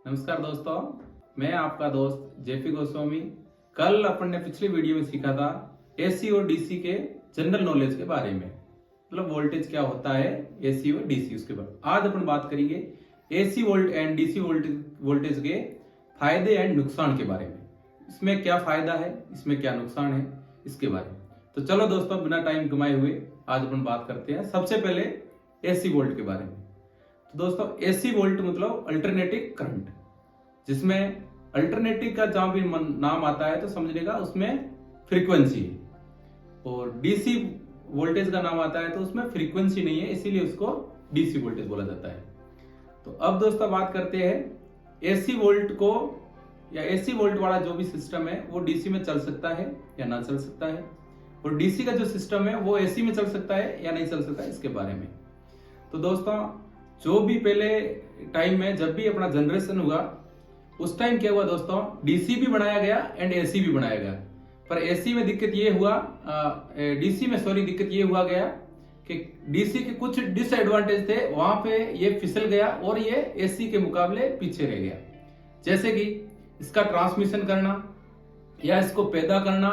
नमस्कार दोस्तों, मैं आपका दोस्त जेपी गोस्वामी। कल अपन ने पिछली वीडियो में सीखा था एसी और डीसी के जनरल नॉलेज के बारे में, मतलब वोल्टेज क्या होता है, एसी और डीसी। उसके बाद आज अपन बात करेंगे AC volt and DC voltage के फायदे एंड नुकसान के बारे में। इसमें क्या फायदा है, इसमें क्या नुकसान है, इसके बारे में। तो चलो दोस्तों, बिना टाइम गंवाए हुए आज अपन बात करते हैं सबसे पहले एसी वोल्ट के बारे में। तो दोस्तों, एसी वोल्ट मतलब अल्टरनेटिव करंट, जिसमें अल्टरनेटिव का जहां भी नाम आता है तो समझने का उसमें फ्रीक्वेंसी है, और डीसी वोल्टेज का नाम आता है तो उसमें फ्रीक्वेंसी नहीं है, इसीलिए उसको डीसी वोल्टेज बोला जाता है। तो अब दोस्तों बात करते हैं एसी वोल्ट को, या एसी वोल्ट वाला जो भी सिस्टम है वो डीसी में चल सकता है या ना चल सकता है, और डीसी का जो सिस्टम है वो एसी में चल सकता है या नहीं चल सकता है, इसके बारे में। तो दोस्तों, जो भी पहले टाइम में जब भी अपना जनरेशन हुआ उस टाइम क्या हुआ दोस्तों, डीसी भी बनाया गया एंड एसी भी बनाया गया। पर एसी में दिक्कत ये हुआ, डीसी में दिक्कत ये हुआ गया कि डीसी के कुछ डिसएडवांटेज थे, वहां पे ये फिसल गया और ये एसी के मुकाबले पीछे रह गया। जैसे कि इसका ट्रांसमिशन करना, या इसको पैदा करना,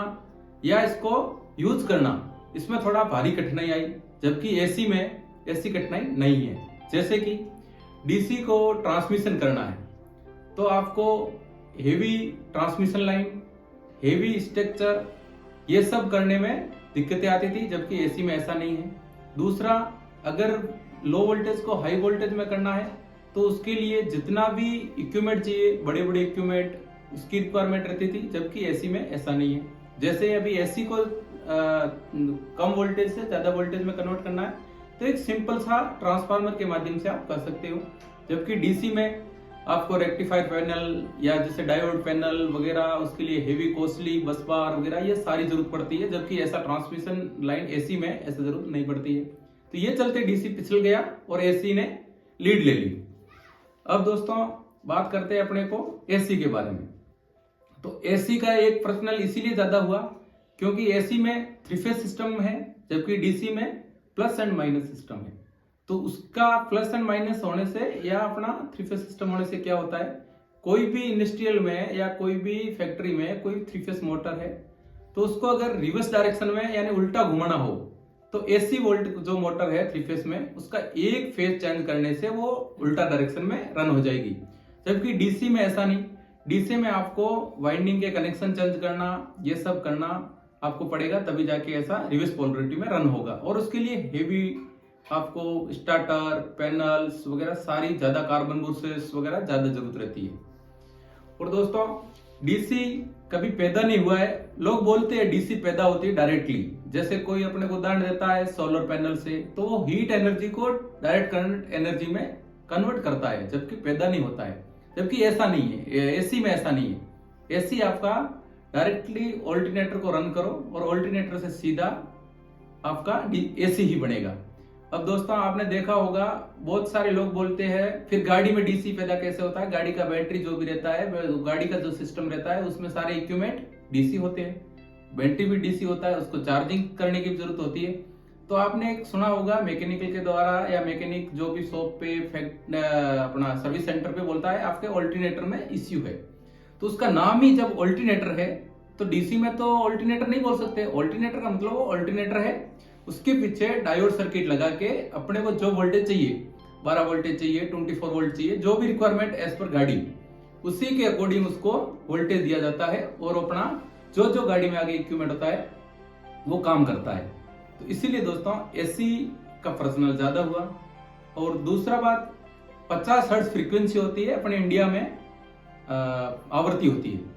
या इसको यूज करना, इसमें थोड़ा भारी कठिनाई आई, जबकि एसी में ऐसी कठिनाई नहीं है। जैसे कि डीसी को ट्रांसमिशन करना है तो आपको heavy transmission line, heavy structure, ये सब करने में दिक्कतें आती थी, जबकि एसी में ऐसा नहीं है। दूसरा, अगर लो वोल्टेज को हाई वोल्टेज में करना है तो उसके लिए जितना भी इक्विपमेंट चाहिए, बड़े बड़े इक्विपमेंट, उसकी रिक्वायरमेंट रहती थी, जबकि एसी में ऐसा नहीं है। जैसे अभी एसी को कम वोल्टेज से ज्यादा वोल्टेज में कन्वर्ट करना है तो एक सिंपल सा ट्रांसफार्मर के माध्यम से आप कर सकते हो, जबकि डीसी में आपको रेक्टिफायर पैनल या जैसे डायोड पैनल वगैरह, उसके लिए हेवी कॉस्टली बस बार वगैरह ये सारी जरूरत पड़ती है, जबकि ऐसा ट्रांसमिशन लाइन एसी में ऐसा जरूरत नहीं पड़ती है। तो ये चलते डीसी पिछल गया और एसी ने लीड ले ली। अब दोस्तों बात करते हैं अपने को एसी के बारे में। तो एसी का एक पर्सनल इसीलिए ज्यादा हुआ क्योंकि एसी में 3 फेज सिस्टम है, जबकि डीसी में प्लस एंड माइनस सिस्टम है। तो उसका प्लस एंड माइनस होने से या अपना 3 फेज सिस्टम होने से क्या होता है, कोई भी इंडस्ट्रियल में या कोई भी फैक्ट्री में कोई 3 फेज मोटर है तो उसको अगर रिवर्स डायरेक्शन में यानी उल्टा घुमाना हो तो एसी वोल्ट जो मोटर है 3 फेज में, उसका एक फेज चेंज करने से वो उल्टा डायरेक्शन में रन हो जाएगी। जबकि डीसी में ऐसा नहीं, डीसी में आपको वाइंडिंग के कनेक्शन चेंज करना, ये सब करना आपको पड़ेगा, तभी जाके ऐसा रिवर्स पोलरिटी में रन होगा। और उसके लिए हेवी आपको स्टार्टर पैनल्स वगैरह सारी ज्यादा कार्बन बुशेस वगैरह ज्यादा जरूरत रहती है। और दोस्तों, डीसी कभी पैदा नहीं हुआ है। लोग बोलते हैं डीसी पैदा होती है डायरेक्टली, जैसे कोई अपने को उदाहरण देता है सोलर पैनल से, तो वो हीट एनर्जी को डायरेक्ट करंट एनर्जी में कन्वर्ट करता है, जबकि पैदा नहीं होता है। जबकि ऐसा नहीं है, एसी में ऐसा नहीं है। एसी आपका डायरेक्टली ऑल्टरनेटर को रन करो और ऑल्टरनेटर से सीधा आपका एसी ही बनेगा। अब दोस्तों, आपने देखा होगा बहुत सारे लोग बोलते हैं फिर गाड़ी में डीसी पैदा कैसे होता है। गाड़ी का बैटरी जो भी रहता है, गाड़ी का जो सिस्टम रहता है, उसमें सारे इक्विपमेंट डीसी होते हैं, बैटरी भी डीसी होता है, उसको चार्जिंग करने की जरूरत होती है। तो आपने एक सुना होगा मैकेनिकल के द्वारा, या मैकेनिक जो भी शॉप पे अपना सर्विस सेंटर पे बोलता है आपके ऑल्टरनेटर में इश्यू है, तो उसका नाम ही जब ऑल्टरनेटर है तो डीसी में तो ऑल्टरनेटर नहीं बोल सकते। ऑल्टरनेटर का मतलब वो ऑल्टरनेटर है, उसके पीछे डायोड सर्किट लगा के अपने को जो वोल्टेज चाहिए, 12 वोल्टेज चाहिए, 24 वोल्ट चाहिए, जो भी रिक्वायरमेंट एज पर गाड़ी, उसी के अकॉर्डिंग उसको वोल्टेज दिया जाता है और अपना जो जो गाड़ी में आगे इक्विपमेंट होता है वो काम करता है। तो इसीलिए दोस्तों एसी का पर्सनल ज्यादा हुआ। और दूसरा बात, 50 हर्ट्ज फ्रीक्वेंसी होती है अपने इंडिया में, आवृत्ति होती है।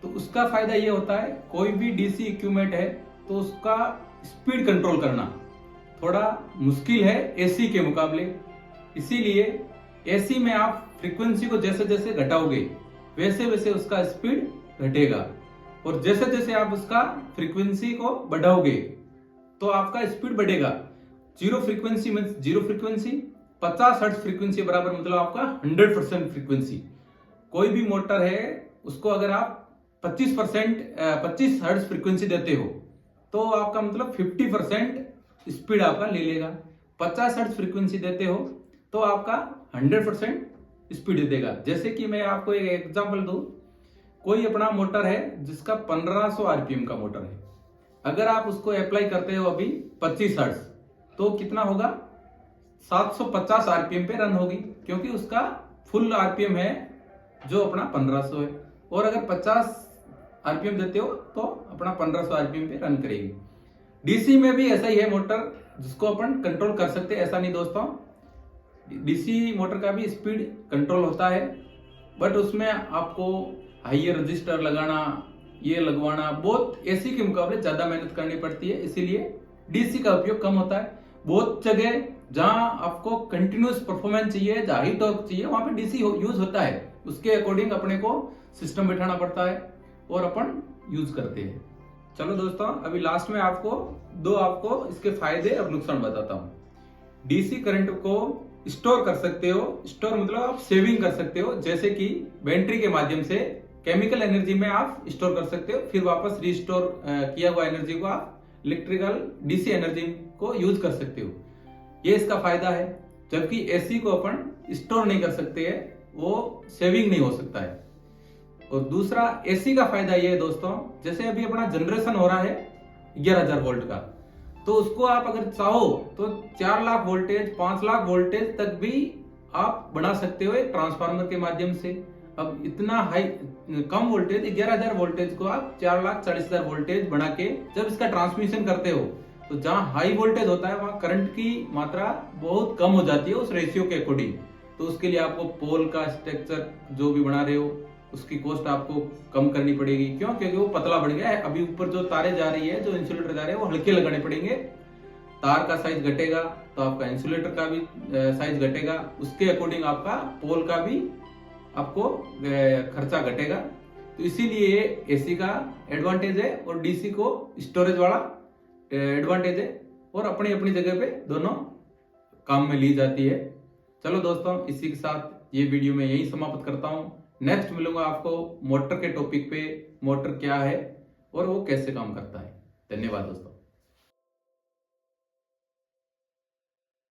तो उसका फायदा ये होता है, कोई भी डीसी इक्विपमेंट है तो उसका स्पीड कंट्रोल करना थोड़ा मुश्किल है एसी के मुकाबले। इसीलिए एसी में आप फ्रीक्वेंसी को जैसे जैसे घटाओगे वैसे वैसे उसका स्पीड घटेगा, और जैसे जैसे आप उसका फ्रीक्वेंसी को बढ़ाओगे तो आपका स्पीड बढ़ेगा। Zero frequency means zero frequency, 50 hertz frequency बराबर मतलब आपका 100% फ्रीक्वेंसी। कोई भी मोटर है उसको अगर आप 25 हर्ट्ज फ्रीक्वेंसी देते हो तो आपका मतलब 50% स्पीड आपका ले लेगा। 50 हर्ट्ज फ्रीक्वेंसी देते हो तो आपका 100% स्पीड देगा। जैसे कि मैं आपको एक एग्जांपल दूं, कोई अपना मोटर है जिसका 1500 आरपीएम का मोटर है, अगर आप उसको अप्लाई करते हो अभी 25 हर्ट्ज, तो कितना होगा, 750 आरपीएम पे रन होगी, क्योंकि उसका फुल आरपीएम है जो अपना 1500 है। और अगर 50 आरपीएम देते हो तो अपना 1500 आरपीएम पे रन करेगी। डीसी में भी ऐसा ही है मोटर, जिसको अपन कंट्रोल कर सकते हैं, ऐसा नहीं दोस्तों। डीसी मोटर का भी स्पीड कंट्रोल होता है, बट उसमें आपको हाइयर रजिस्टर लगाना, ये लगवाना, बहुत एसी के मुकाबले ज्यादा मेहनत करनी पड़ती है, इसीलिए डीसी का उपयोग कम होता है। बहुत जगह जहां आपको कंटिन्यूस परफॉर्मेंस चाहिए, हाई टॉर्क चाहिए, वहां पे डीसी यूज होता है। उसके अकॉर्डिंग अपने को सिस्टम बिठाना पड़ता है और अपन यूज करते हैं। चलो दोस्तों, अभी लास्ट में आपको इसके फायदे और नुकसान बताता हूं। डीसी करंट को स्टोर कर सकते हो, स्टोर मतलब आप सेविंग कर सकते हो, जैसे कि बैटरी के माध्यम से केमिकल एनर्जी में आप स्टोर कर सकते हो, फिर वापस रिस्टोर किया हुआ एनर्जी को आप इलेक्ट्रिकल डीसी एनर्जी को यूज कर सकते हो। ये इसका फायदा है। जबकि एसी को अपन स्टोर नहीं कर सकते है, वो सेविंग नहीं हो सकता है। और दूसरा एसी का फायदा ये है दोस्तों, जैसे अभी अपना जनरेशन हो रहा है 11,000 वोल्ट का, तो उसको आप अगर चाहो तो 4 लाख वोल्टेज, 5 लाख वोल्टेज तक भी आप बढ़ा सकते हो एक ट्रांसफार्मर के माध्यम से। अब इतना हाई कम वोल्टेज 11,000 वोल्टेज को आप 4,40,000 वोल्टेज बना के जब इसका ट्रांसमिशन करते हो, तो जहां हाई वोल्टेज होता है वहां करंट की मात्रा बहुत कम हो जाती है उस रेशियो के अकॉर्डिंग। तो उसके लिए आपको पोल का स्ट्रक्चर जो भी बना रहे हो उसकी कॉस्ट आपको कम करनी पड़ेगी। क्यों? क्योंकि वो पतला बढ़ गया है। अभी ऊपर जो तारे जा रही है, जो इंसुलेटर जा रहे हैं, वो हल्के लगाने पड़ेंगे। तार का साइज घटेगा तो आपका इंसुलेटर का भी साइज घटेगा, उसके अकॉर्डिंग आपका पोल का भी आपको खर्चा घटेगा। तो इसीलिए एसी का एडवांटेज है और डीसी को स्टोरेज वाला एडवांटेज है, और अपनी अपनी जगह पे दोनों काम में ली जाती है। चलो दोस्तों, इसी के साथ ये वीडियो मैं यही समाप्त करता हूं। नेक्स्ट मिलूंगा आपको मोटर के टॉपिक पे, मोटर क्या है और वो कैसे काम करता है। धन्यवाद दोस्तों।